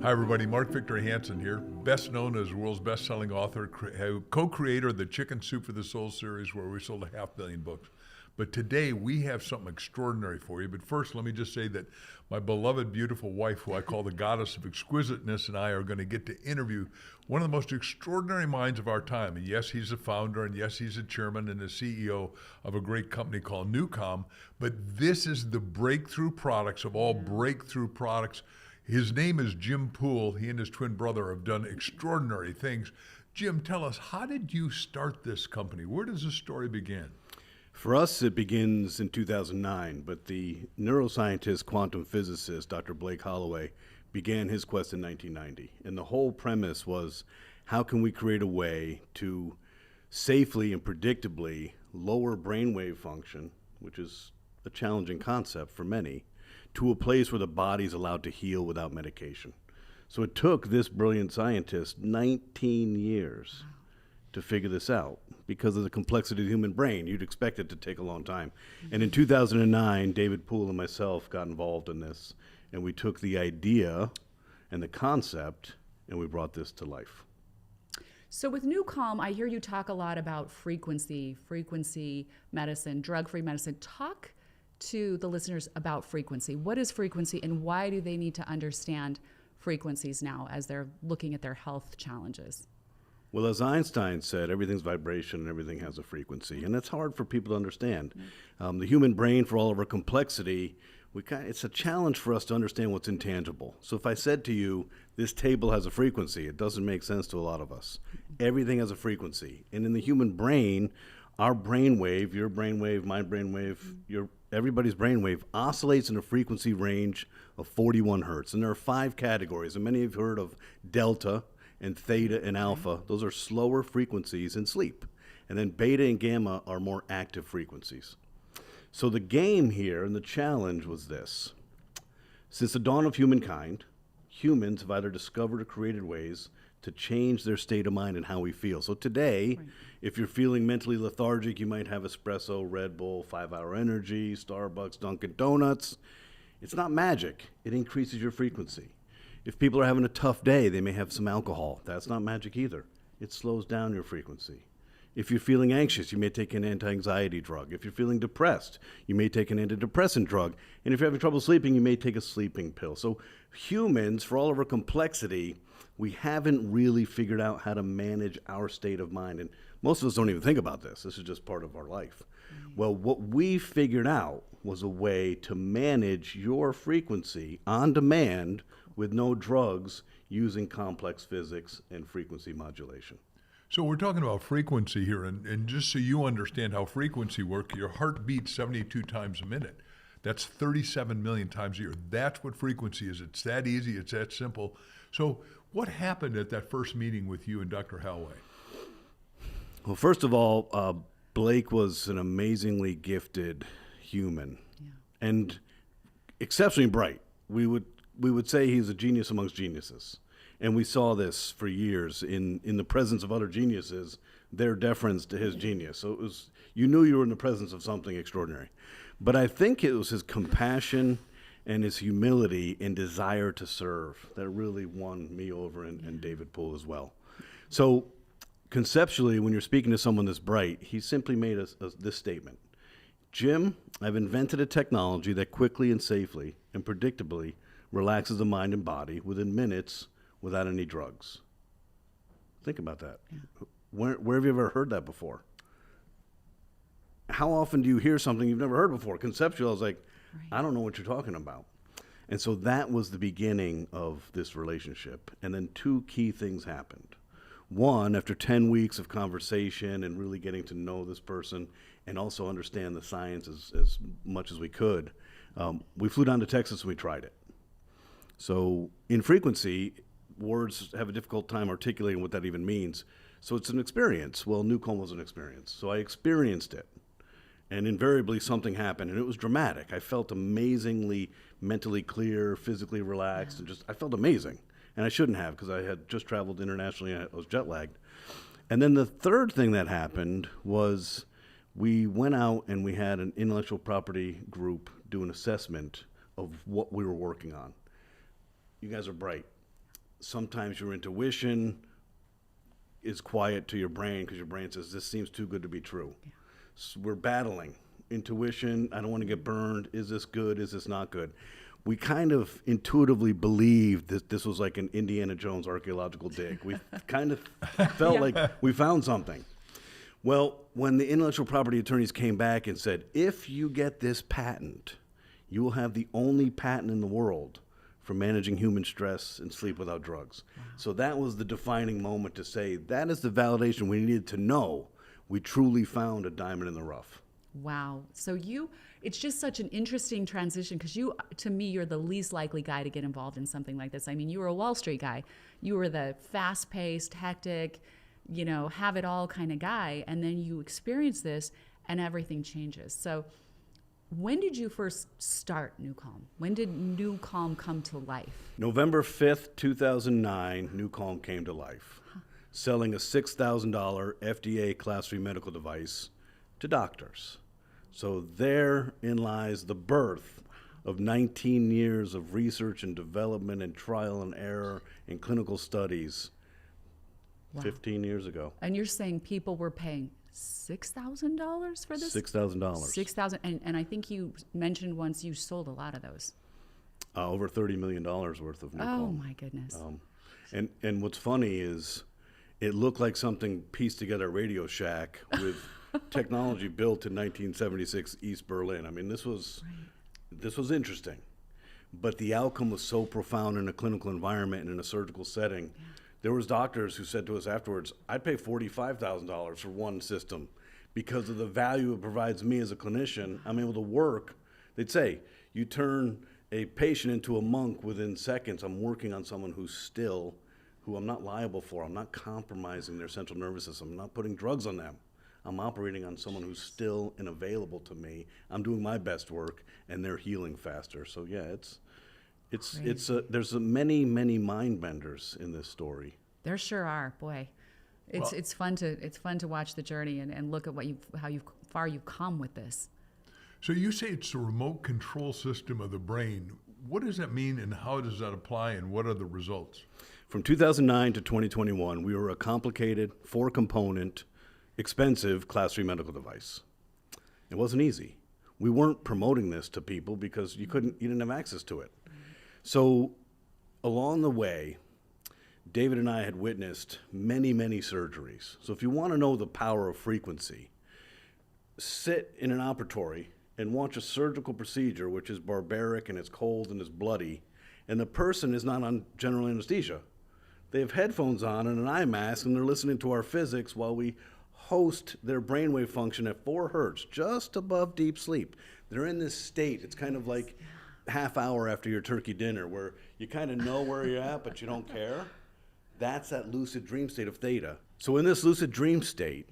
Hi, everybody. Mark Victor Hansen here, best known as the world's best-selling author, co-creator of the Chicken Soup for the Soul series, where we sold 500 million books. But today, we have something extraordinary for you. But first, let me just say that my beloved, beautiful wife, who I call the goddess of exquisiteness, and I are going to get to interview one of the most extraordinary minds of our time. And yes, he's a founder, and yes, he's a chairman and a CEO of a great company called NuCalm. But this is the breakthrough products of all breakthrough products. His name is Jim Poole. He and his twin brother have done extraordinary things. Jim, tell us, how did you start this company? Where does this story begin? For us, it begins in 2009, but the neuroscientist, quantum physicist, Dr. Blake Holloway, began his quest in 1990. And the whole premise was, how can we create a way to safely and predictably lower brainwave function, which is a challenging concept for many, to a place where the body's allowed to heal without medication. So it took this brilliant scientist 19 years to figure this out because of the complexity of the human brain. You'd expect it to take a long time. And in 2009, David Poole and myself got involved in this, and we took the idea and the concept, and we brought this to life. So with NuCalm, I hear you talk a lot about frequency medicine, drug-free medicine. Talk to the listeners about frequency. What is frequency, and why do they need to understand frequencies now as they're looking at their health challenges? Well, as Einstein said, everything's vibration and everything has a frequency, and that's hard for people to understand. The human brain, for all of our complexity, it's a challenge for us to understand what's intangible. So if I said to you, this table has a frequency, it doesn't make sense to a lot of us. Everything has a frequency, and in the human brain, our brainwave, your brainwave, my brainwave, everybody's brainwave oscillates in a frequency range of 41 hertz. And there are 5 categories, and many of you have heard of delta and theta and alpha. Those are slower frequencies in sleep. And then beta and gamma are more active frequencies. So the game here and the challenge was this. Since the dawn of humankind, humans have either discovered or created ways to change their state of mind and how we feel. So today, if you're feeling mentally lethargic, you might have espresso, Red Bull, 5-Hour Energy, Starbucks, Dunkin' Donuts. It's not magic. It increases your frequency. If people are having a tough day, they may have some alcohol. That's not magic either. It slows down your frequency. If you're feeling anxious, you may take an anti-anxiety drug. If you're feeling depressed, you may take an antidepressant drug. And if you're having trouble sleeping, you may take a sleeping pill. So humans, for all of our complexity, we haven't really figured out how to manage our state of mind. And most of us don't even think about this. This is just part of our life. Well, what we figured out was a way to manage your frequency on demand with no drugs, using complex physics and frequency modulation. So we're talking about frequency here, and just so you understand how frequency works, your heart beats 72 times a minute. That's 37 million times a year. That's what frequency is. It's that easy. It's that simple. So what happened at that first meeting with you and Dr. Holloway? Well, first of all, Blake was an amazingly gifted human and exceptionally bright. We would say he's a genius amongst geniuses. And we saw this for years in the presence of other geniuses, their deference to his genius. So it was, you knew you were in the presence of something extraordinary. But I think it was his compassion and his humility and desire to serve that really won me over and David Poole as well. So conceptually, when you're speaking to someone this bright, he simply made this statement. Jim, I've invented a technology that quickly and safely and predictably relaxes the mind and body within minutes without any drugs. Think about that. Yeah. Where have you ever heard that before? How often do you hear something you've never heard before? Conceptual, I was like, I don't know what you're talking about. And so that was the beginning of this relationship. And then 2 key things happened. One, after 10 weeks of conversation and really getting to know this person and also understand the science as much as we could, we flew down to Texas and we tried it. So in frequency, words have a difficult time articulating what that even means. So it's an experience. Well, NuCalm was an experience. So I experienced it. And invariably something happened, and it was dramatic. I felt amazingly mentally clear, physically relaxed, and I felt amazing. And I shouldn't have, because I had just traveled internationally and I was jet lagged. And then the third thing that happened was we went out and we had an intellectual property group do an assessment of what we were working on. You guys are bright. sometimes your intuition is quiet to your brain because your brain says, this seems too good to be true. Yeah. So we're battling intuition. I don't want to get burned. Is this good? Is this not good? We kind of intuitively believed that this was like an Indiana Jones archaeological dig. We kind of felt like we found something. Well, when the intellectual property attorneys came back and said, if you get this patent, you will have the only patent in the world for managing human stress and sleep without drugs. Wow. So that was the defining moment to say, that is the validation we needed to know we truly found a diamond in the rough. Wow. So it's just such an interesting transition because to me, you're the least likely guy to get involved in something like this. I mean, you were a Wall Street guy. You were the fast-paced, hectic, have it all kind of guy. And then you experience this and everything changes. So when did you first start NuCalm? When did NuCalm come to life? November 5th, 2009, NuCalm came to life, selling a $6,000 FDA Class 3 medical device to doctors. So therein lies the birth of 19 years of research and development and trial and error and clinical studies. Wow. 15 years ago. And you're saying people were paying $6,000 for this? $6,000. $6,000, and I think you mentioned once you sold a lot of those. Over $30 million worth of NuCalm. Oh my goodness. And what's funny is it looked like something pieced together at Radio Shack with technology built in 1976 East Berlin. I mean, this was interesting, but the outcome was so profound in a clinical environment and in a surgical setting. Yeah. There was doctors who said to us afterwards, I'd pay $45,000 for one system because of the value it provides me as a clinician. I'm able to work. They'd say, you turn a patient into a monk within seconds. I'm working on someone who I'm not liable for. I'm not compromising their central nervous system. I'm not putting drugs on them. I'm operating on someone who's still and available to me. I'm doing my best work, and they're healing faster. So yeah, there's many mind benders in this story. There sure are, boy. It's fun to watch the journey and look at how far you've come with this. So you say it's a remote control system of the brain. What does that mean, and how does that apply, and what are the results? From 2009 to 2021, we were a complicated, 4-component, expensive Class 3 medical device. It wasn't easy. We weren't promoting this to people because you didn't have access to it. So along the way, David and I had witnessed many surgeries. So if you want to know the power of frequency, sit in an operatory and watch a surgical procedure, which is barbaric and it's cold and it's bloody, and the person is not on general anesthesia. They have headphones on and an eye mask, and they're listening to our physics while we host their brainwave function at 4 hertz, just above deep sleep. They're in this state. It's kind of like half hour after your turkey dinner where you kind of know where you're at, but you don't care. That's that lucid dream state of theta. So in this lucid dream state,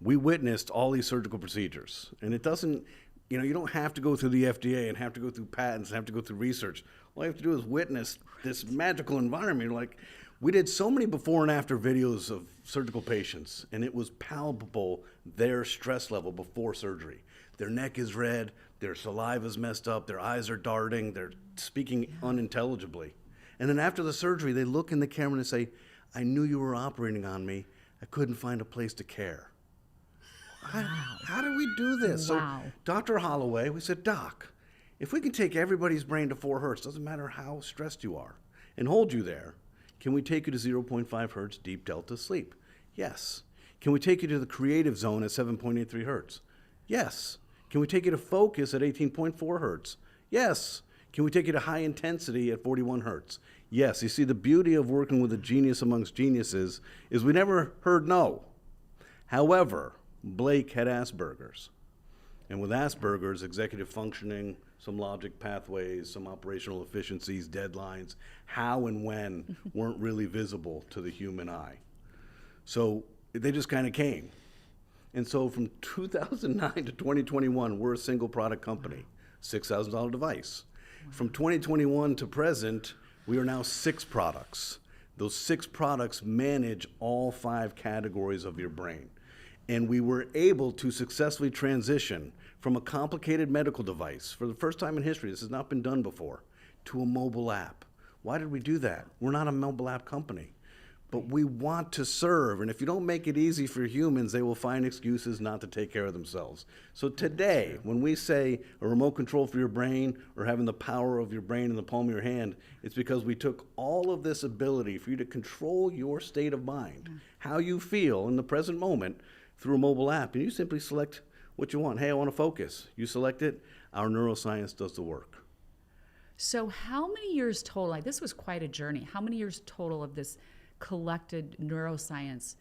we witnessed all these surgical procedures. And it doesn't, you don't have to go through the FDA and have to go through patents and have to go through research. All you have to do is witness this magical environment. Like, we did so many before and after videos of surgical patients, and it was palpable their stress level before surgery. Their neck is red, their saliva's messed up, their eyes are darting, they're speaking unintelligibly. And then after the surgery, they look in the camera and say, I knew you were operating on me. I couldn't find a place to care. Wow. How did we do this? Wow. So Dr. Holloway, we said, Doc, if we can take everybody's brain to 4 hertz, doesn't matter how stressed you are, and hold you there, can we take you to 0.5 hertz deep delta sleep? Yes. Can we take you to the creative zone at 7.83 hertz? Yes. Can we take you to focus at 18.4 hertz? Yes. Can we take you to high intensity at 41 hertz? Yes. You see, the beauty of working with a genius amongst geniuses is we never heard no. However, Blake had Asperger's. And with Asperger's, executive functioning, some logic pathways, some operational efficiencies, deadlines, how and when weren't really visible to the human eye. So they just kind of came. And so from 2009 to 2021, we're a single product company, $6,000 device. From 2021 to present, we are now 6 products. Those 6 products manage all 5 categories of your brain. And we were able to successfully transition from a complicated medical device, for the first time in history, this has not been done before, to a mobile app Why did we do that? We're not a mobile app company. But we want to serve, and if you don't make it easy for humans, they will find excuses not to take care of themselves. So today, when we say a remote control for your brain or having the power of your brain in the palm of your hand, it's because we took all of this ability for you to control your state of mind, how you feel in the present moment through a mobile app, and you simply select what you want. Hey, I want to focus. You select it. Our neuroscience does the work. So how many years total, like this was quite a journey, how many years total of this collected neuroscience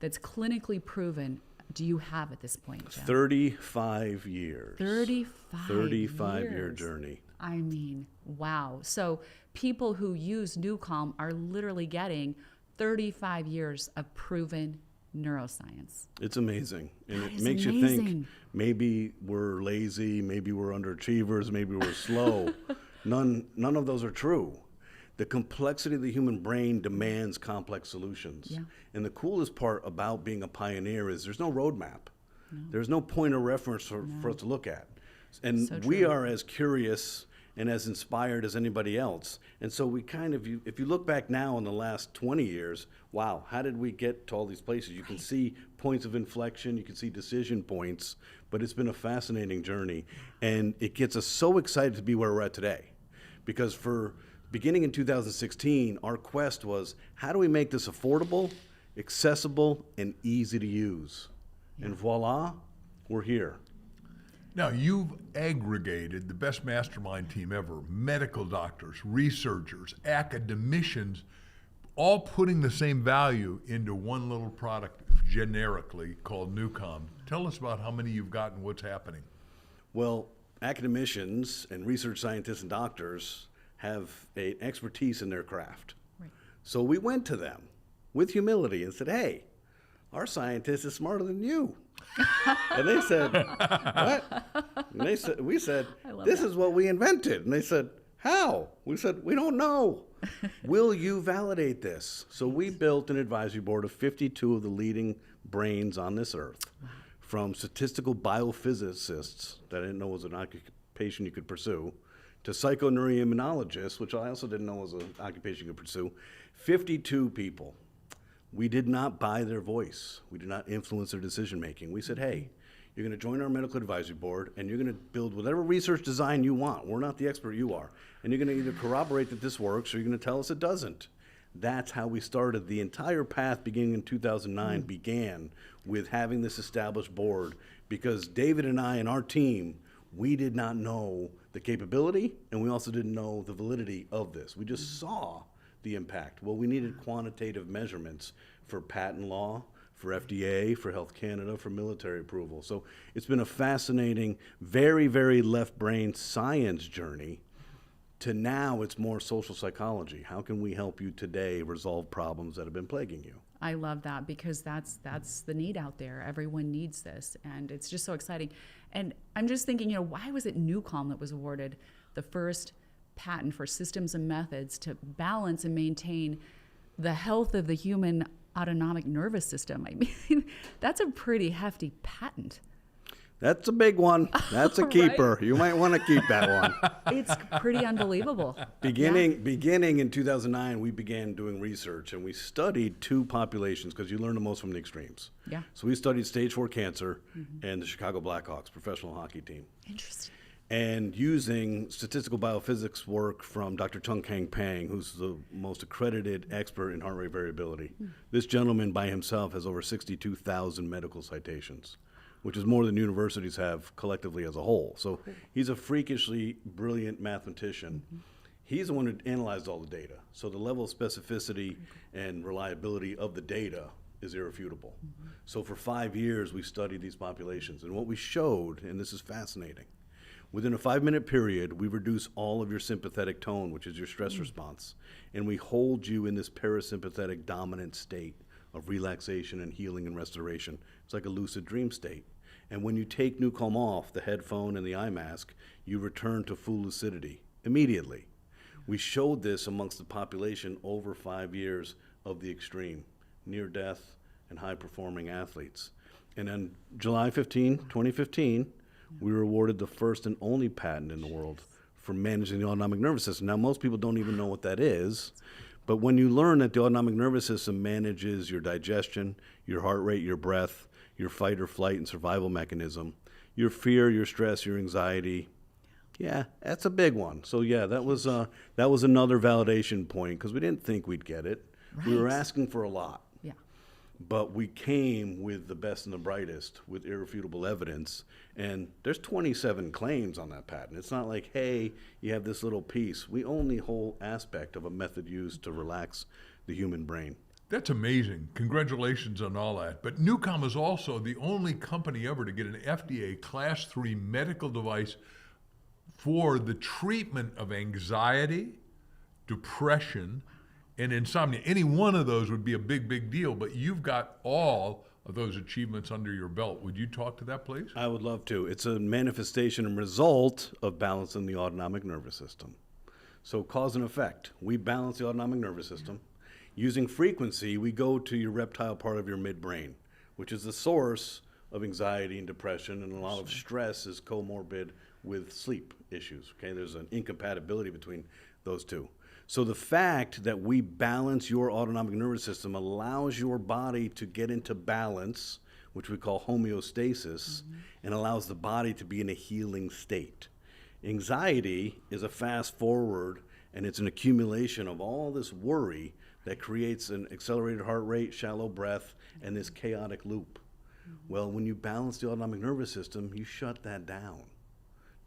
that's clinically proven do you have at this point, Jim? 35 years. 35-year years. journey. I mean, wow. So people who use NuCalm are literally getting 35 years of proven neuroscience. It's amazing. And That it is makes you think amazing. maybe we're lazy, maybe we're underachievers, maybe we're slow. None of those are true. The complexity of the human brain demands complex solutions. Yeah. And the coolest part about being a pioneer is there's no roadmap. There's no point of reference for us to look at. And So we true. are as curious and as inspired as anybody else. And so we kind of, if you look back now in the last 20 years, wow, how did we get to all these places? You can see points of inflection, you can see decision points, but it's been a fascinating journey. And it gets us so excited to be where we're at today. Because beginning in 2016, our quest was, how do we make this affordable, accessible, and easy to use? And voila, we're here. Now, you've aggregated the best mastermind team ever, medical doctors, researchers, academicians, all putting the same value into one little product generically called NuCalm. Tell us about how many you've got and what's happening. Well, academicians and research scientists and doctors have an expertise in their craft. Right. So we went to them with humility and said, hey, our scientist is smarter than you. And they said, what? And we said, this is what we invented. And they said, how? We said, we don't know. Will you validate this? So we built an advisory board of 52 of the leading brains on this earth, from statistical biophysicists that I didn't know was an occupation you could pursue, to psychoneuroimmunologists, which I also didn't know was an occupation you could pursue. 52 people. We did not buy their voice. We did not influence their decision making. We said, hey, you're going to join our medical advisory board and you're going to build whatever research design you want. We're not the expert, you are. And you're going to either corroborate that this works or you're going to tell us it doesn't. That's how we started. The entire path beginning in 2009 began with having this established board, because David and I and our team, we did not know the capability, and we also didn't know the validity of this. We just saw the impact. Well, we needed quantitative measurements for patent law, for FDA, for Health Canada, for military approval. So it's been a fascinating, very, very left brain science journey to now it's more social psychology. How can we help you today resolve problems that have been plaguing you? I love that, because that's the need out there. Everyone needs this, and it's just so exciting. And I'm just thinking, why was it NuCalm that was awarded the first patent for systems and methods to balance and maintain the health of the human autonomic nervous system? I mean, that's a pretty hefty patent. That's a big one. That's a keeper. You might want to keep that one. It's pretty unbelievable. Beginning in 2009, we began doing research, and we studied two populations, because you learn the most from the extremes. Yeah. So we studied stage 4 cancer and the Chicago Blackhawks professional hockey team. Interesting. And using statistical biophysics work from Dr. Chung Kang Pang, who's the most accredited expert in heart rate variability. This gentleman by himself has over 62,000 medical citations, which is more than universities have collectively as a whole. So he's a freakishly brilliant mathematician. He's the one who analyzed all the data. So the level of specificity and reliability of the data is irrefutable. So for 5 years, we studied these populations. And what we showed, and this is fascinating, within a 5-minute period, we reduce all of your sympathetic tone, which is your stress response, and we hold you in this parasympathetic dominant state of relaxation and healing and restoration. It's like a lucid dream state. And when you take NuCalm off, the headphone and the eye mask, you return to full lucidity immediately. We showed this amongst the population over 5 years of the extreme, near death and high performing athletes. And on July 15, 2015, we were awarded the first and only patent in the world for managing the autonomic nervous system. Now, most people don't even know what that is, but when you learn that the autonomic nervous system manages your digestion, your heart rate, your breath, your fight or flight and survival mechanism, your fear, your stress, your anxiety, yeah, that's a big one. So yeah, that was another validation point because we didn't think we'd get it. We were Right. asking for a lot. Yeah. But we came with the best and the brightest with irrefutable evidence. And there's 27 claims on that patent. It's not like, hey, you have this little piece. We own the whole aspect of a method used to relax the human brain. That's amazing. Congratulations on all that. But NuCalm is also the only company ever to get an FDA Class 3 medical device for the treatment of anxiety, depression, and insomnia. Any one of those would be a big, big deal, but you've got all of those achievements under your belt. Would you talk to that, please? I would love to. It's a manifestation and result of balancing the autonomic nervous system. So cause and effect. We balance the autonomic nervous system. Using frequency, we go to your reptile part of your midbrain, which is the source of anxiety and depression, and a lot of stress is comorbid with sleep issues. Okay, there's an incompatibility between those two. So the fact that we balance your autonomic nervous system allows your body to get into balance, which we call homeostasis, and allows the body to be in a healing state. Anxiety is a fast forward, and it's an accumulation of all this worry that creates an accelerated heart rate, shallow breath, and this chaotic loop. Well, when you balance the autonomic nervous system, you shut that down.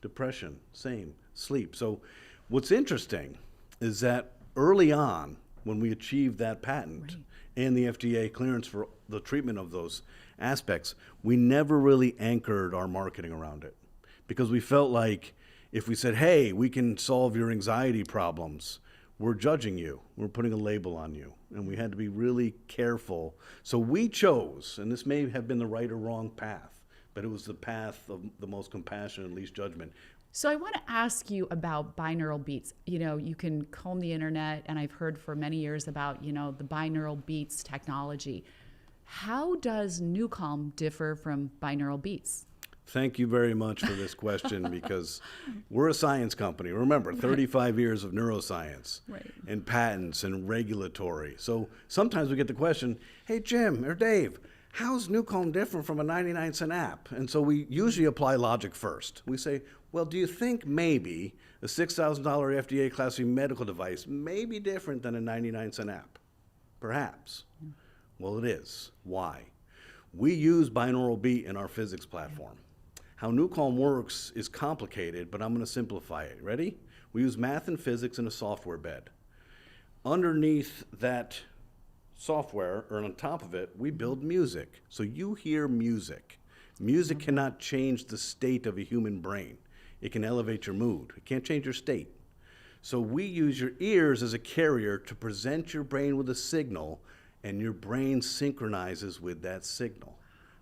Depression, same. Sleep. So what's interesting is that early on, when we achieved that patent and the FDA clearance for the treatment of those aspects, we never really anchored our marketing around it because we felt like if we said, hey, we can solve your anxiety problems, we're judging you. We're putting a label on you. And we had to be really careful. So we chose, and this may have been the right or wrong path, but it was the path of the most compassion and least judgment. So I want to ask you about binaural beats. You know, you can comb the internet, and I've heard for many years about, you know, the binaural beats technology. How does NuCalm differ from binaural beats? Thank you very much for this question because we're a science company. Remember, 35 years of neuroscience and patents and regulatory. So sometimes we get the question, hey, Jim or Dave, how's NuCalm different from a 99-cent app? And so we usually apply logic first. We say, well, do you think maybe a $6,000 FDA Class C medical device may be different than a 99-cent app? Perhaps. Well, it is. Why? We use binaural beat in our physics platform. How NuCalm works is complicated, but I'm going to simplify it. Ready? We use math and physics in a software bed. Underneath that software, or on top of it, we build music. So you hear music. Music cannot change the state of a human brain. It can elevate your mood. It can't change your state. So we use your ears as a carrier to present your brain with a signal, and your brain synchronizes with that signal.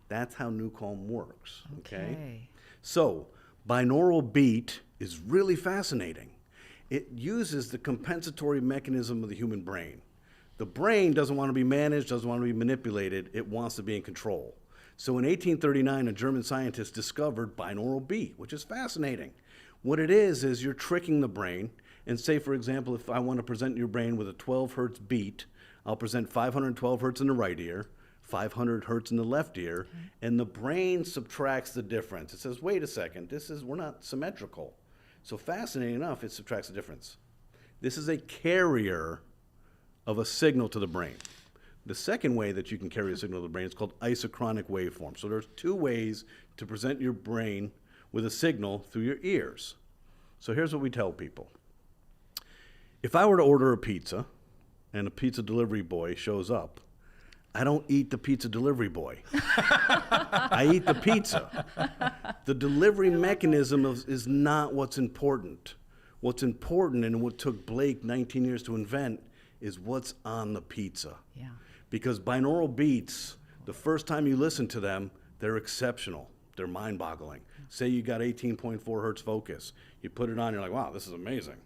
That's how NuCalm works, okay? So binaural beat is really fascinating. It uses the compensatory mechanism of the human brain. The brain doesn't want to be managed, doesn't want to be manipulated, it wants to be in control. So in 1839, a German scientist discovered binaural beat, which is fascinating. What it is you're tricking the brain, and say, for example, if I want to present your brain with a 12 hertz beat, I'll present 512 hertz in the right ear, 500 hertz in the left ear, and the brain subtracts the difference. It says, wait a second, we're not symmetrical. So fascinating enough, it subtracts the difference. This is a carrier of a signal to the brain. The second way that you can carry a signal to the brain is called isochronic waveform. So there's two ways to present your brain with a signal through your ears. So here's what we tell people. If I were to order a pizza and a pizza delivery boy shows up, I don't eat the pizza delivery boy. I eat the pizza. The delivery mechanism is not what's important. What's important, and what took Blake 19 years to invent, is what's on the pizza. Yeah. Because binaural beats, the first time you listen to them, they're exceptional. They're mind-boggling. Say you got 18.4 hertz focus. You put it on, you're like, wow, this is amazing.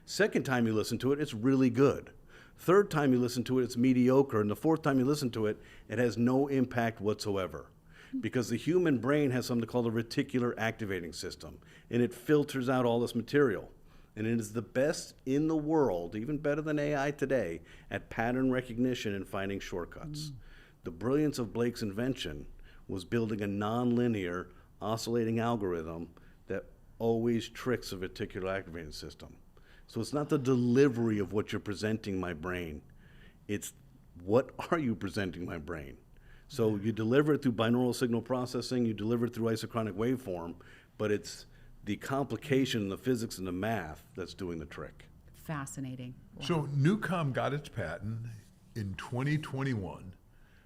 Second time you listen to it, it's really good. Third time you listen to it, it's mediocre. And the fourth time you listen to it, it has no impact whatsoever. Because the human brain has something called a reticular activating system, and it filters out all this material. And it is the best in the world, even better than AI today, at pattern recognition and finding shortcuts. The brilliance of Blake's invention was building a nonlinear oscillating algorithm that always tricks a reticular activating system. So it's not the delivery of what you're presenting my brain, it's what are you presenting my brain? So you deliver it through binaural signal processing, you deliver it through isochronic waveform, but it's the complication, the physics, and the math that's doing the trick. Fascinating. Wow. So NuCalm got its patent in 2021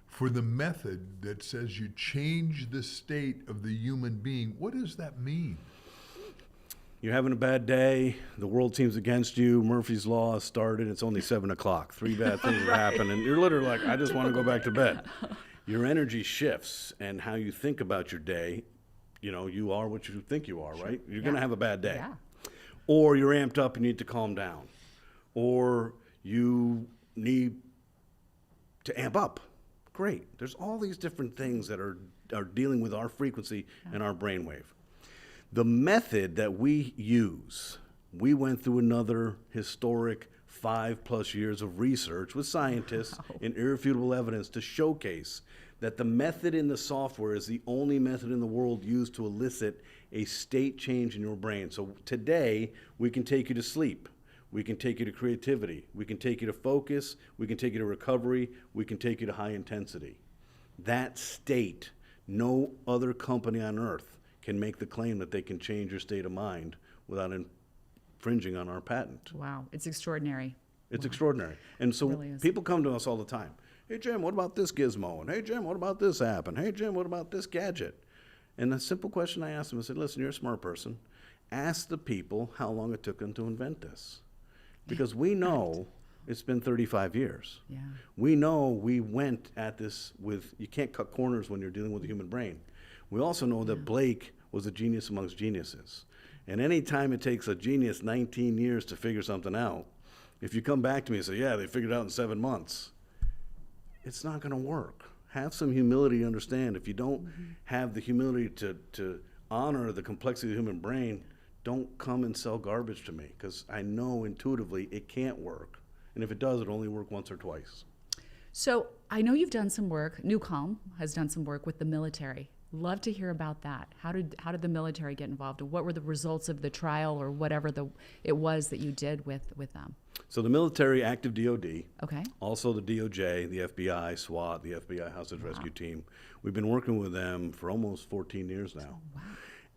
for the method that says you change the state of the human being. What does that mean? You're having a bad day, the world seems against you, Murphy's Law has started, it's only 7 o'clock. 3 bad things have happened, and you're literally like, I just want to go back to bed. Your energy shifts, and how you think about your day, you know, you are what you think you are, right? You're going to have a bad day. Yeah. Or you're amped up and you need to calm down. Or you need to amp up. Great. There's all these different things that are dealing with our frequency and our brainwave. The method that we use, we went through another historic 5+ years of research with scientists and irrefutable evidence to showcase that the method in the software is the only method in the world used to elicit a state change in your brain. So today, we can take you to sleep. We can take you to creativity. We can take you to focus. We can take you to recovery. We can take you to high intensity. That state, no other company on earth can make the claim that they can change your state of mind without infringing on our patent. Wow. It's extraordinary. It's extraordinary. And so Really is. people come to us all the time. Hey, Jim, what about this gizmo? And hey, Jim, what about this app? And hey, Jim, what about this gadget? And the simple question I asked them, I said, listen, you're a smart person. Ask the people how long it took them to invent this. Because we know it's been 35 years. Yeah. We know we went at this with, you can't cut corners when you're dealing with the human brain. We also know that Blake was a genius amongst geniuses. And any time it takes a genius 19 years to figure something out, if you come back to me and say, yeah, they figured it out in 7 months, it's not going to work. Have some humility to understand. If you don't have the humility to honor the complexity of the human brain, don't come and sell garbage to me, because I know intuitively it can't work. And if it does, it'll only work once or twice. So I know you've done some work, NuCalm has done some work with the military. Love to hear about that. How did the military get involved? And what were the results of the trial or whatever it was that you did with them? So the military, active DOD, Okay. also the DOJ, the FBI, SWAT, the FBI Hostage Rescue Team. We've been working with them for almost 14 years now. Wow.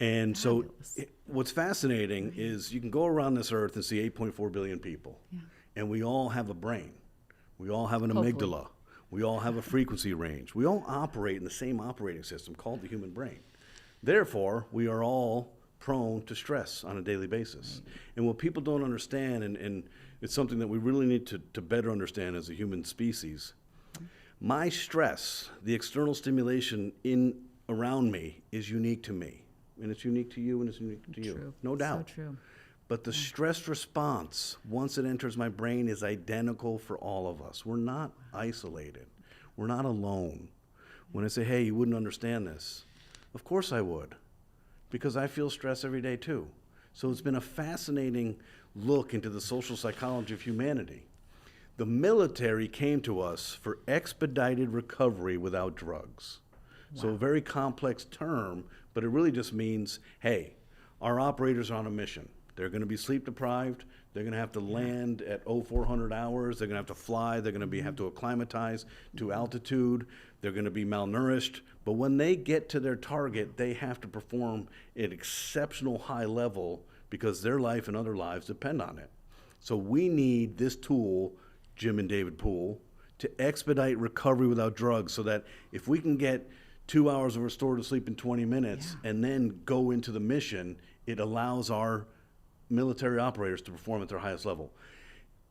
And so Fabulous. what's fascinating is you can go around this earth and see 8.4 billion people. Yeah. And we all have a brain. We all have an Hopefully. amygdala. We all have a frequency range. We all operate in the same operating system called the human brain. Therefore, we are all prone to stress on a daily basis. And what people don't understand, and it's something that we really need to better understand as a human species, my stress, the external stimulation around me, is unique to me. And it's unique to you, and it's unique to you. True. No doubt. So true. But the stress response, once it enters my brain, is identical for all of us. We're not isolated. We're not alone. When I say, hey, you wouldn't understand this, of course I would, because I feel stress every day too. So it's been a fascinating look into the social psychology of humanity. The military came to us for expedited recovery without drugs. So a very complex term, but it really just means, hey, our operators are on a mission. They're going to be sleep deprived. They're going to have to land at 0400 hours. They're going to have to fly. They're going to have to acclimatize to altitude. They're going to be malnourished. But when they get to their target, they have to perform at exceptional high level because their life and other lives depend on it. So we need this tool, Jim and David Poole, to expedite recovery without drugs, so that if we can get 2 hours of restorative sleep in 20 minutes and then go into the mission, it allows our military operators to perform at their highest level.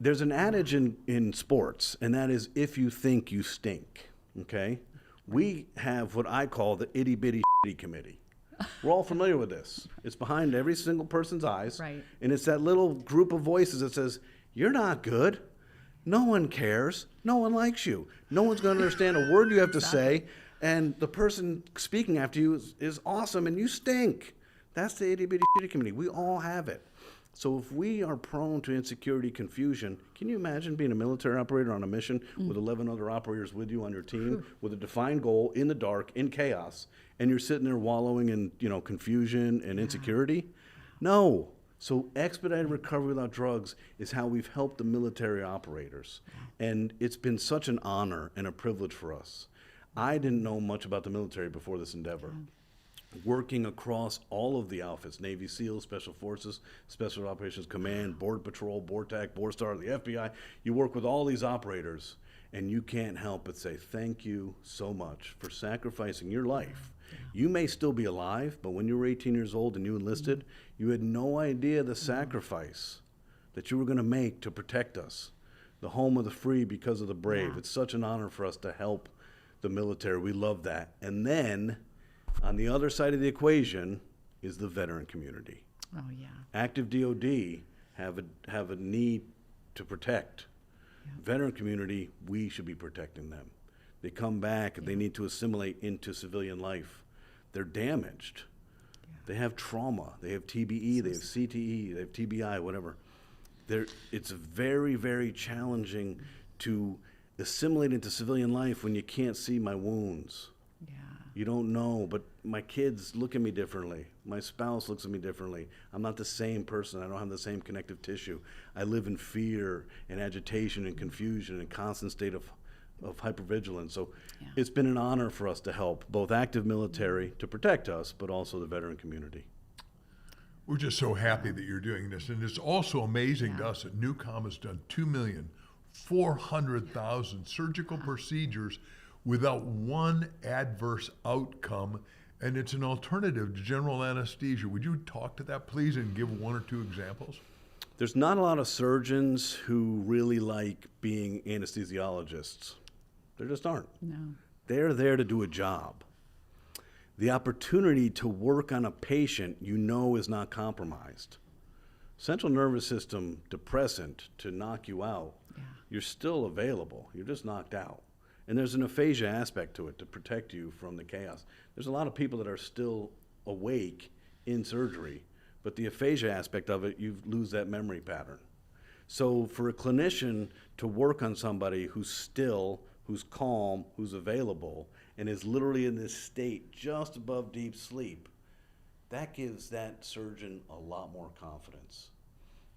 There's an adage in sports, and that is, if you think, you stink, okay? We have what I call the itty-bitty shitty committee. We're all familiar with this. It's behind every single person's eyes. Right. And it's that little group of voices that says, you're not good. No one cares. No one likes you. No one's going to understand a word you have to say. And the person speaking after you is awesome, and you stink. That's the itty bitty shitty community. We all have it. So if we are prone to insecurity, confusion, can you imagine being a military operator on a mission with 11 other operators with you on your team with a defined goal in the dark, in chaos, and you're sitting there wallowing in, confusion and insecurity? No. So expedited recovery without drugs is how we've helped the military operators. And it's been such an honor and a privilege for us. I didn't know much about the military before this endeavor. Working across all of the outfits, Navy SEALs, Special Forces, Special Operations Command, Border Patrol, BORTAC, BORSTAR, the FBI. You work with all these operators, and you can't help but say thank you so much for sacrificing your life. You may still be alive, but when you were 18 years old and you enlisted, you had no idea the sacrifice that you were going to make to protect us, the home of the free because of the brave. It's such an honor for us to help the military. We love that. And then on the other side of the equation is the veteran community. Oh, yeah. Active DOD have a need to protect. Veteran community, we should be protecting them. They come back and they need to assimilate into civilian life. They're damaged. They have trauma. They have TBE, they have CTE, they have TBI, whatever. It's very, very challenging to assimilate into civilian life when you can't see my wounds. Yeah. You don't know, but my kids look at me differently. My spouse looks at me differently. I'm not the same person. I don't have the same connective tissue. I live in fear and agitation and confusion and constant state of hypervigilance. So it's been an honor for us to help both active military to protect us, but also the veteran community. We're just so happy that you're doing this. And it's also amazing to us that NuCalm has done 2,400,000 surgical procedures without one adverse outcome, and it's an alternative to general anesthesia. Would you talk to that, please, and give one or two examples? There's not a lot of surgeons who really like being anesthesiologists. There just aren't. No. They're there to do a job. The opportunity to work on a patient is not compromised. Central nervous system depressant to knock you out, you're still available. You're just knocked out. And there's an aphasia aspect to it to protect you from the chaos. There's a lot of people that are still awake in surgery, but the aphasia aspect of it, you lose that memory pattern. So for a clinician to work on somebody who's still, who's calm, who's available, and is literally in this state just above deep sleep, that gives that surgeon a lot more confidence.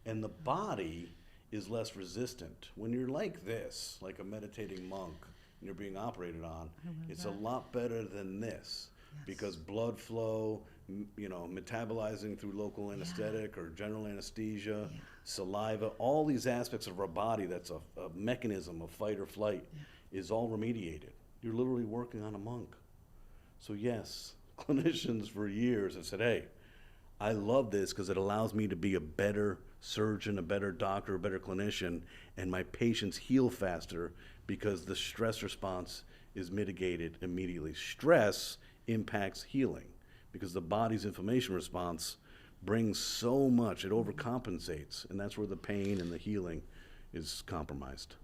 And the body is less resistant. When you're like this, like a meditating monk, and you're being operated on, it's a lot better than this, because blood flow, metabolizing through local anesthetic or general anesthesia, saliva, all these aspects of our body that's a mechanism of fight or flight is all remediated. You're literally working on a monk. So yes, clinicians for years have said, hey, I love this because it allows me to be a better surgeon, a better doctor, a better clinician, and my patients heal faster because the stress response is mitigated immediately. Stress impacts healing because the body's inflammation response brings so much, it overcompensates, and that's where the pain and the healing is compromised.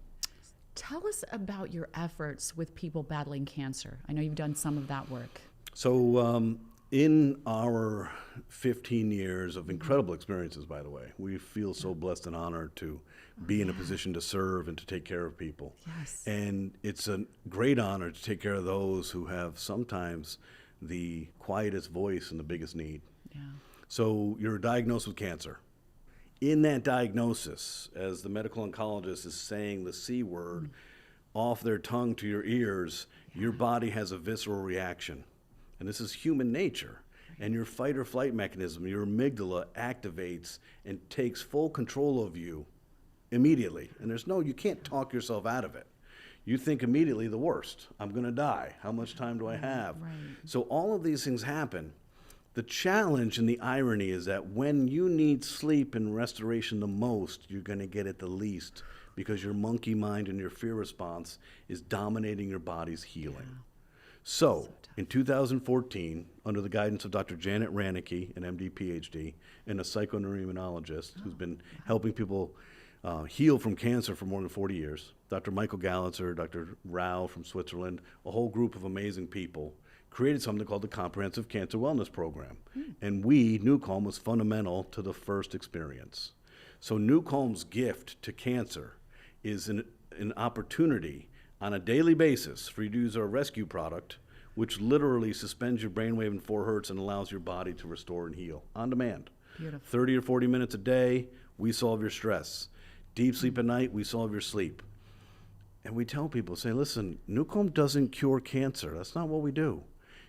Tell us about your efforts with people battling cancer. I know you've done some of that work. So in our 15 years of incredible experiences, by the way, we feel so blessed and honored to be in a position to serve and to take care of people. Yes. And it's a great honor to take care of those who have sometimes the quietest voice and the biggest need. Yeah. So you're diagnosed with cancer. In that diagnosis, as the medical oncologist is saying the C word off their tongue to your ears, your body has a visceral reaction. And this is human nature. And your fight or flight mechanism, your amygdala, activates and takes full control of you immediately. And you can't talk yourself out of it. You think immediately the worst. I'm going to die. How much time do I have? Right. So all of these things happen. The challenge and the irony is that when you need sleep and restoration the most, you're going to get it the least because your monkey mind and your fear response is dominating your body's healing. So in 2014, under the guidance of Dr. Janet Ranicky, an MD, PhD, and a psychoneuroimmunologist who's been helping people heal from cancer for more than 40 years, Dr. Michael Gallitzer, Dr. Rao from Switzerland, a whole group of amazing people created something called the Comprehensive Cancer Wellness Program. And NuCalm was fundamental to the first experience. So NuCalm's gift to cancer is an opportunity on a daily basis for you to use our rescue product, which literally suspends your brainwave in 4 hertz and allows your body to restore and heal on demand. Beautiful. 30 or 40 minutes a day, we solve your stress. Deep sleep at night, we solve your sleep. And we tell people, say, listen, NuCalm doesn't cure cancer. That's not what we do.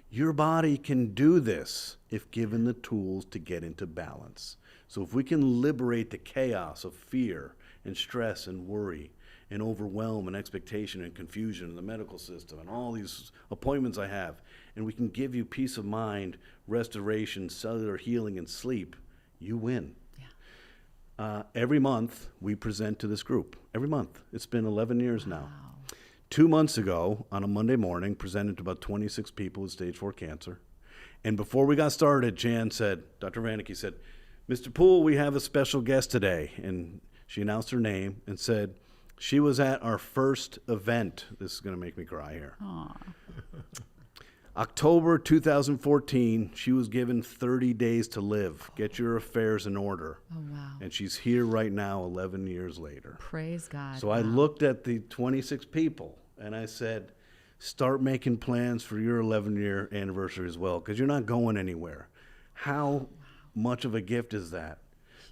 Your body can do this if given the tools to get into balance. So if we can liberate the chaos of fear and stress and worry and overwhelm and expectation and confusion in the medical system and all these appointments I have, and we can give you peace of mind, restoration, cellular healing, and sleep, you win. Every month, we present to this group. Every month. It's been 11 years now. 2 months ago, on a Monday morning, presented to about 26 people with stage 4 cancer. And before we got started, Jan said, Dr. Vanicki said, Mr. Poole, we have a special guest today. And she announced her name and said, she was at our first event. This is going to make me cry here. October 2014, she was given 30 days to live. Get your affairs in order. Oh, wow. And she's here right now 11 years later. Praise God. So I looked at the 26 people and I said, start making plans for your 11-year anniversary as well, because you're not going anywhere. How much of a gift is that?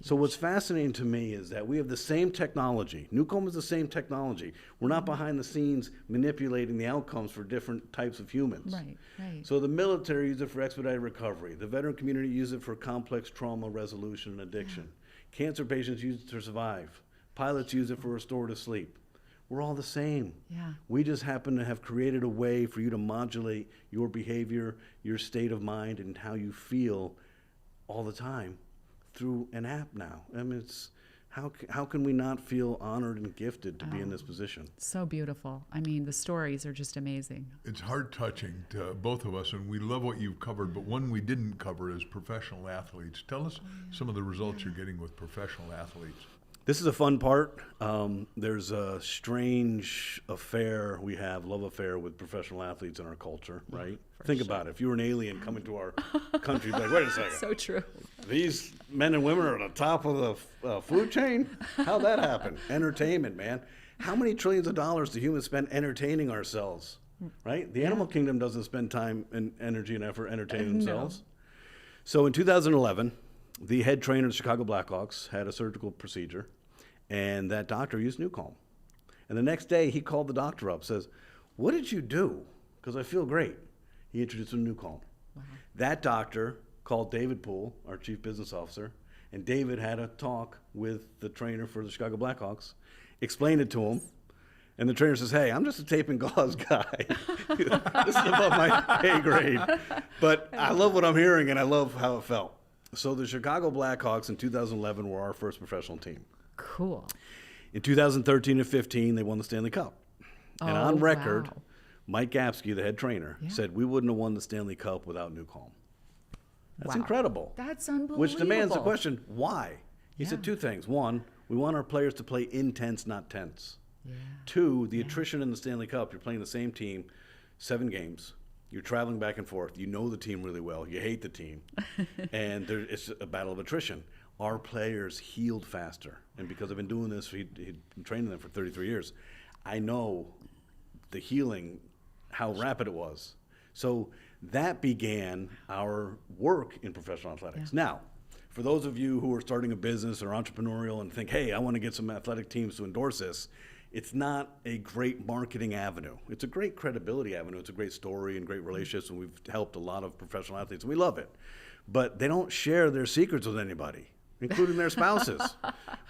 So what's fascinating to me is that we have the same technology. NuCalm is the same technology. We're not behind the scenes manipulating the outcomes for different types of humans. Right, right. So the military uses it for expedited recovery. The veteran community uses it for complex trauma resolution and addiction. Cancer patients use it to survive. Pilots use it for restorative sleep. We're all the same. Yeah. We just happen to have created a way for you to modulate your behavior, your state of mind, and how you feel all the time through an app now. I mean, it's how can we not feel honored and gifted to be in this position? So beautiful. I mean, the stories are just amazing. It's heart touching to both of us, and we love what you've covered, but one we didn't cover is professional athletes. Tell us some of the results you're getting with professional athletes. This is a fun part. There's a strange love affair with professional athletes in our culture, right? Think about it. If you were an alien coming to our country, you'd be like, wait a second. So true. These men and women are at the top of the food chain? How'd that happen? Entertainment, man. How many trillions of dollars do humans spend entertaining ourselves, right? The animal kingdom doesn't spend time and energy and effort entertaining themselves. So in 2011, the head trainer of the Chicago Blackhawks had a surgical procedure, and that doctor used NuCalm. And the next day, he called the doctor up, says, what did you do? Because I feel great. He introduced him to NuCalm. Wow. That doctor called David Poole, our chief business officer, and David had a talk with the trainer for the Chicago Blackhawks, explained it to him, and the trainer says, hey, I'm just a tape and gauze guy. This is above my pay grade. But I love what I'm hearing, and I love how it felt. So the Chicago Blackhawks in 2011 were our first professional team. Cool. In 2013 and 15, they won the Stanley Cup. And on record, wow. Mike Gapsky, the head trainer, said we wouldn't have won the Stanley Cup without NuCalm. That's incredible. That's unbelievable. Which demands the question, why? He said 2 things. 1, we want our players to play intense, not tense. 2, the attrition in the Stanley Cup, you're playing the same team, 7 games. You're traveling back and forth. You know the team really well. You hate the team. And it's a battle of attrition. Our players healed faster. And because I've been doing this, he'd been training them for 33 years. I know the healing, how rapid it was. So that began our work in professional athletics. Now, for those of you who are starting a business or entrepreneurial and think, hey, I want to get some athletic teams to endorse this, it's not a great marketing avenue. It's a great credibility avenue. It's a great story and great relationships, and we've helped a lot of professional athletes, and we love it. But they don't share their secrets with anybody, including their spouses.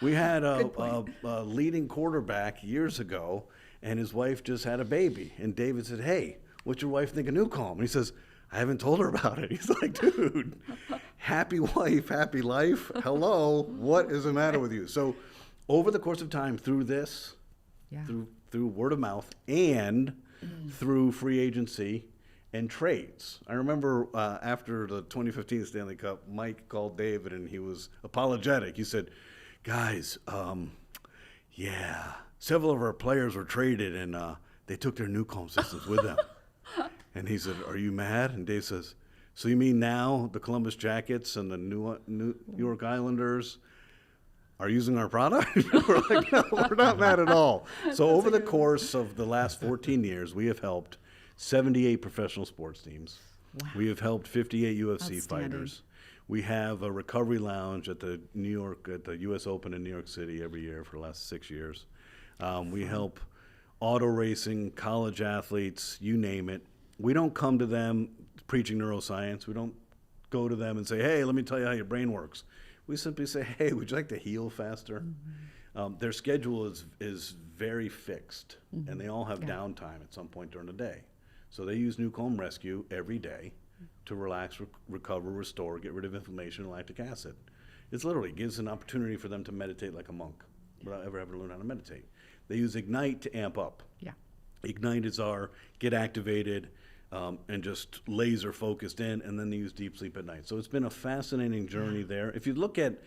We had a leading quarterback years ago, and his wife just had a baby. And David said, hey, what's your wife think of NuCalm? And he says, I haven't told her about it. He's like, dude, happy wife, happy life. Hello, what is the matter with you? So over the course of time, through this, through word of mouth and through free agency and trades. I remember after the 2015 Stanley Cup, Mike called David and he was apologetic. He said, guys, several of our players were traded and they took their NuCalm systems with them. And he said, "Are you mad?" And Dave says, "So you mean now the Columbus Jackets and the New York Islanders are using our product?" We're like, "No, we're not mad at all." So over the course of the last 14 years, we have helped 78 professional sports teams. Wow. We have helped 58 UFC Outstanding. fighters. We have a recovery lounge at the U.S. Open in New York City every year for the last 6 years. We help auto racing, college athletes, you name it. We don't come to them preaching neuroscience. We don't go to them and say, "Hey, let me tell you how your brain works." We simply say, "Hey, would you like to heal faster?" Their schedule is very fixed, and they all have downtime at some point during the day. So they use NuCalm Rescue every day to relax, recover, restore, get rid of inflammation and lactic acid. It's literally gives an opportunity for them to meditate like a monk without ever having to learn how to meditate. They use Ignite to amp up. Yeah. Ignite is our get activated and just laser focused in, and then they use deep sleep at night. So it's been a fascinating journey there. If you look at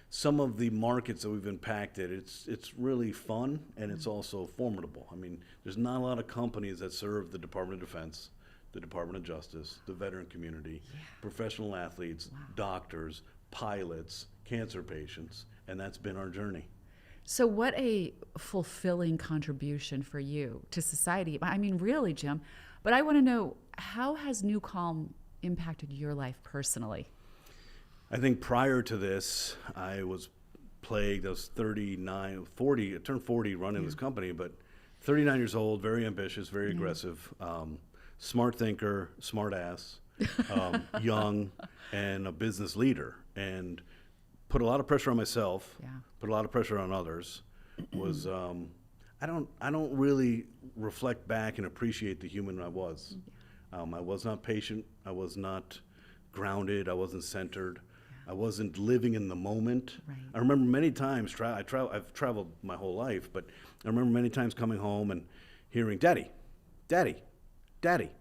some of the markets that we've impacted, it's really fun, and it's also formidable. I mean, there's not a lot of companies that serve the Department of Defense, the Department of Justice, the veteran community, professional athletes, doctors, pilots, cancer patients, and that's been our journey. So what a fulfilling contribution for you to society. I mean, really, Jim. But I want to know, how has NuCalm impacted your life personally? I think prior to this, I was plagued. I was 39, 40, I turned 40 running this company, but 39 years old, very ambitious, very aggressive, smart thinker, smart ass, young, and a business leader. And put a lot of pressure on myself, put a lot of pressure on others. Was I don't really reflect back and appreciate the human I was. I was not patient. I was not grounded. I wasn't centered. I wasn't living in the moment. Right. I remember many times, I've traveled my whole life, but I remember many times coming home and hearing, "Daddy, Daddy, Daddy,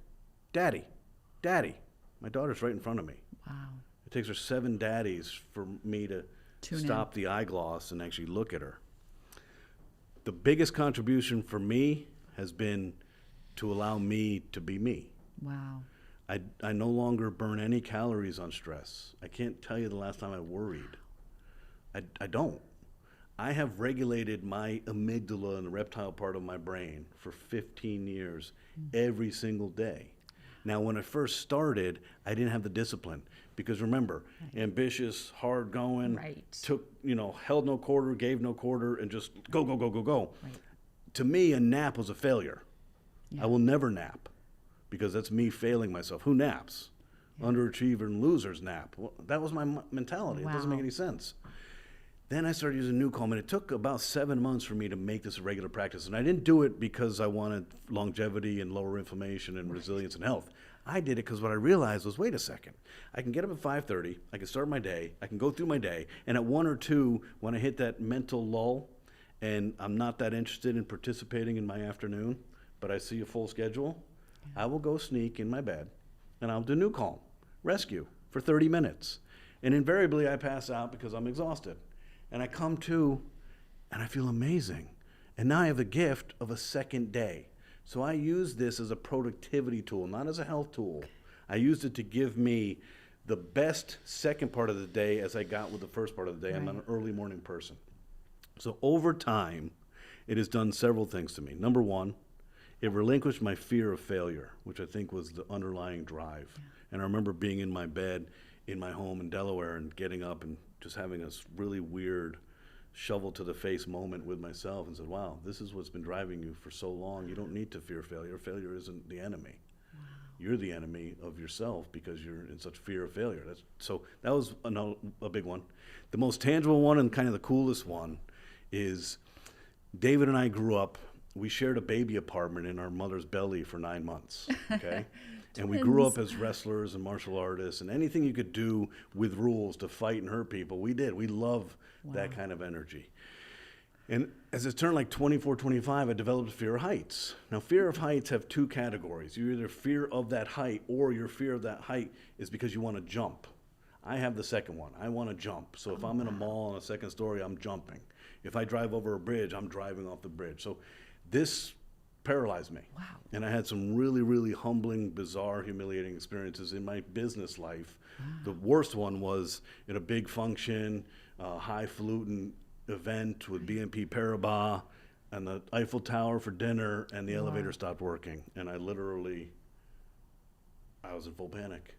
Daddy, Daddy." My daughter's right in front of me. Wow. It takes her 7 daddies for me to stop the eyegloss and actually look at her. The biggest contribution for me has been to allow me to be me. Wow. I no longer burn any calories on stress. I can't tell you the last time I worried. I don't. I have regulated my amygdala and the reptile part of my brain for 15 years, every single day. Now, when I first started, I didn't have the discipline because remember, ambitious, hard going, held no quarter, gave no quarter, and just go, go, go, go, go. Right. To me, a nap was a failure. I will never nap because that's me failing myself. Who naps? Underachiever and losers nap. Well, that was my mentality. It doesn't make any sense. Then I started using NuCalm, and it took about 7 months for me to make this a regular practice. And I didn't do it because I wanted longevity and lower inflammation and resilience and health. I did it because what I realized was, wait a second, I can get up at 5:30, I can start my day, I can go through my day, and at 1 or 2, when I hit that mental lull, and I'm not that interested in participating in my afternoon, but I see a full schedule, I will go sneak in my bed, and I'll do NuCalm Rescue for 30 minutes. And invariably, I pass out because I'm exhausted. And I come to, and I feel amazing. And now I have a gift of a second day. So I use this as a productivity tool, not as a health tool. I used it to give me the best second part of the day as I got with the first part of the day. I'm an early morning person. So over time, it has done several things to me. Number one, it relinquished my fear of failure, which I think was the underlying drive. And I remember being in my bed in my home in Delaware and getting up and just having this really weird shovel to the face moment with myself and said, wow, this is what's been driving you for so long. You don't need to fear failure. Failure isn't the enemy. You're the enemy of yourself because you're in such fear of failure. So that was a big one. The most tangible one and kind of the coolest one is David and I grew up, we shared a baby apartment in our mother's belly for 9 months, okay? And we grew up as wrestlers and martial artists, and anything you could do with rules to fight and hurt people, we did. We love that kind of energy. And as it turned like 24, 25, I developed fear of heights. Now, fear of heights have 2 categories. You're either fear of that height, or your fear of that height is because you want to jump. I have the second one. I want to jump. So if I'm in a mall on a second story, I'm jumping. If I drive over a bridge, I'm driving off the bridge. So this paralyzed me. Wow. And I had some really, really humbling, bizarre, humiliating experiences in my business life. The worst one was at a big function, highfalutin event with BNP Paribas, and the Eiffel Tower for dinner, and the elevator stopped working. And I was in full panic.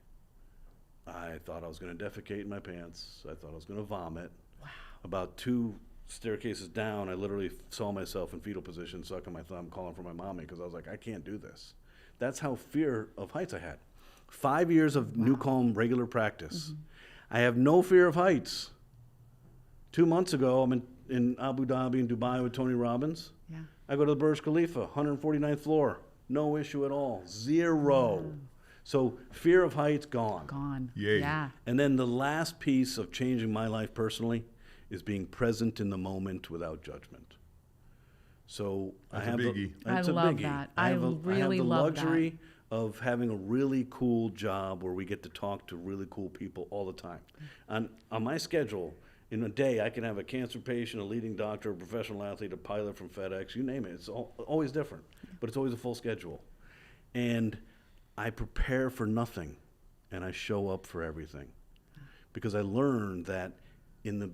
I thought I was going to defecate in my pants. I thought I was going to vomit. Wow. About 2 staircases down, I literally saw myself in fetal position, sucking my thumb, calling for my mommy, because I was like, I can't do this. That's how fear of heights I had. 5 years of NuCalm regular practice. I have no fear of heights. 2 months ago, I'm in Abu Dhabi and Dubai with Tony Robbins. Yeah. I go to the Burj Khalifa, 149th floor. No issue at all. 0. So fear of heights, gone. Gone. Yay. Yeah. And then the last piece of changing my life personally is being present in the moment without judgment. So That's a biggie. It's I a love biggie. that. I I have really the love that. luxury of having a really cool job where we get to talk to really cool people all the time. On my schedule, in a day, I can have a cancer patient, a leading doctor, a professional athlete, a pilot from FedEx, you name it. It's always different, but it's always a full schedule. And I prepare for nothing, and I show up for everything. Because I learned that in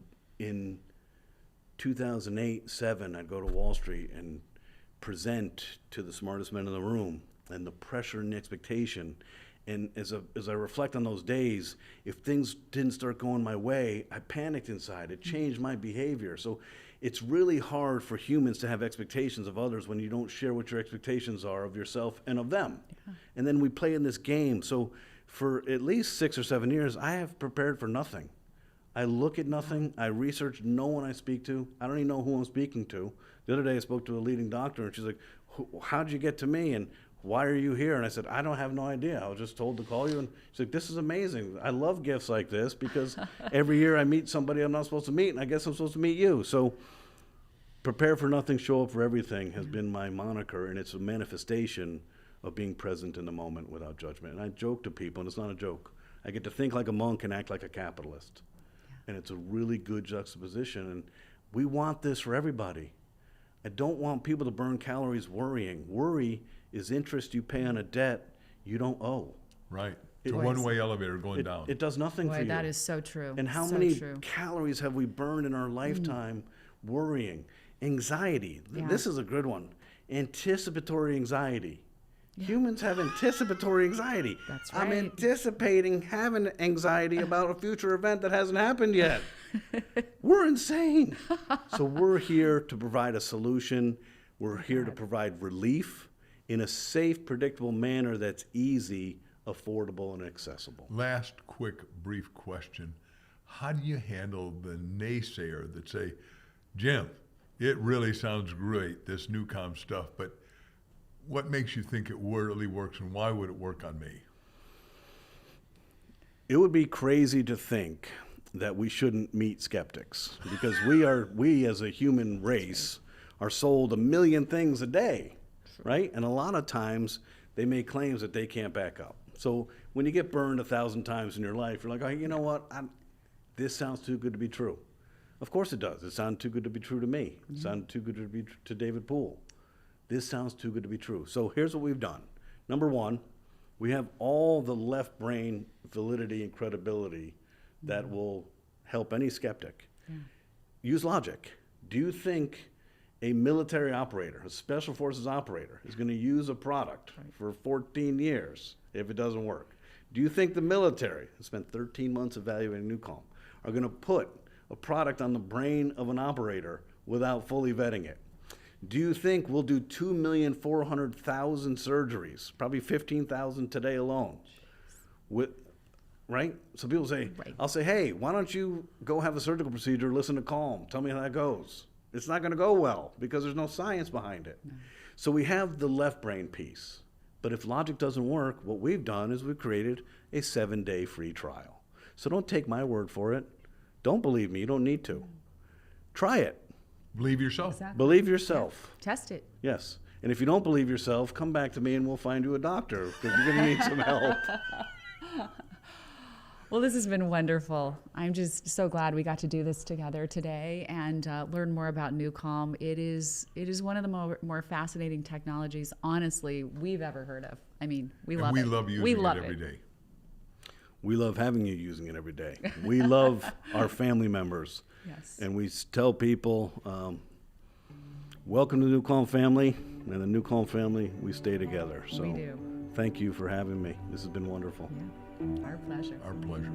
2008-07, I'd go to Wall Street and present to the smartest men in the room, and the pressure and the expectation. And as I reflect on those days, if things didn't start going my way, I panicked inside. It changed my behavior. So it's really hard for humans to have expectations of others when you don't share what your expectations are of yourself and of them. Yeah. And then we play in this game. So for at least 6 or 7 years, I have prepared for nothing. I look at nothing. I research no one I speak to. I don't even know who I'm speaking to. The other day I spoke to a leading doctor, and she's like, how'd you get to me? And why are you here? And I said, I don't have no idea. I was just told to call you. And she's like, this is amazing. I love gifts like this because every year I meet somebody I'm not supposed to meet, and I guess I'm supposed to meet you. So prepare for nothing, show up for everything has been my moniker, and it's a manifestation of being present in the moment without judgment. And I joke to people, and it's not a joke. I get to think like a monk and act like a capitalist. And it's a really good juxtaposition. And we want this for everybody. I don't want people to burn calories worrying. Worry is interest you pay on a debt you don't owe. Right. It's a one-way elevator going down. It does nothing for you. That is so true. And how many calories have we burned in our lifetime worrying? Anxiety. Yeah. This is a good one. Anticipatory anxiety. Yeah. Humans have anticipatory anxiety. That's right. I'm anticipating having anxiety about a future event that hasn't happened yet. We're insane. So we're here to provide a solution. We're here to provide relief in a safe, predictable manner that's easy, affordable, and accessible. Last quick, brief question. How do you handle the naysayer that say, Jim, it really sounds great, this NuCalm stuff, but what makes you think it really works, and why would it work on me? It would be crazy to think that we shouldn't meet skeptics, because we as a human race are sold a million things a day, right? And a lot of times they make claims that they can't back up. So when you get burned 1,000 times in your life, you're like, oh, you know what? This sounds too good to be true. Of course it does. It sounded too good to be true to me. It sounded too good to be to David Poole. This sounds too good to be true. So here's what we've done. Number one, we have all the left brain validity and credibility that will help any skeptic. Yeah. Use logic. Do you think a military operator, a special forces operator, is going to use a product for 14 years if it doesn't work? Do you think the military, who spent 13 months evaluating NuCalm, are going to put a product on the brain of an operator without fully vetting it? Do you think we'll do 2,400,000 surgeries, probably 15,000 today alone? Right? So people say, I'll say, hey, why don't you go have a surgical procedure, listen to Calm, tell me how that goes. It's not going to go well because there's no science behind it. No. So we have the left brain piece. But if logic doesn't work, what we've done is we've created a 7-day free trial. So don't take my word for it. Don't believe me. You don't need to. Try it. Believe yourself. Exactly. Believe yourself. Yeah. Test it. Yes. And if you don't believe yourself, come back to me and we'll find you a doctor because you're going to need some help. Well, this has been wonderful. I'm just so glad we got to do this together today and learn more about NuCalm. It is one of the more fascinating technologies, honestly, we've ever heard of. I mean, we love it. We love using it every day. We love having you using it every day. We love our family members. Yes. And we tell people, welcome to the NuCalm family. And the NuCalm family, we stay together. So We do. thank you for having me. This has been wonderful. Yeah, our pleasure. Our pleasure.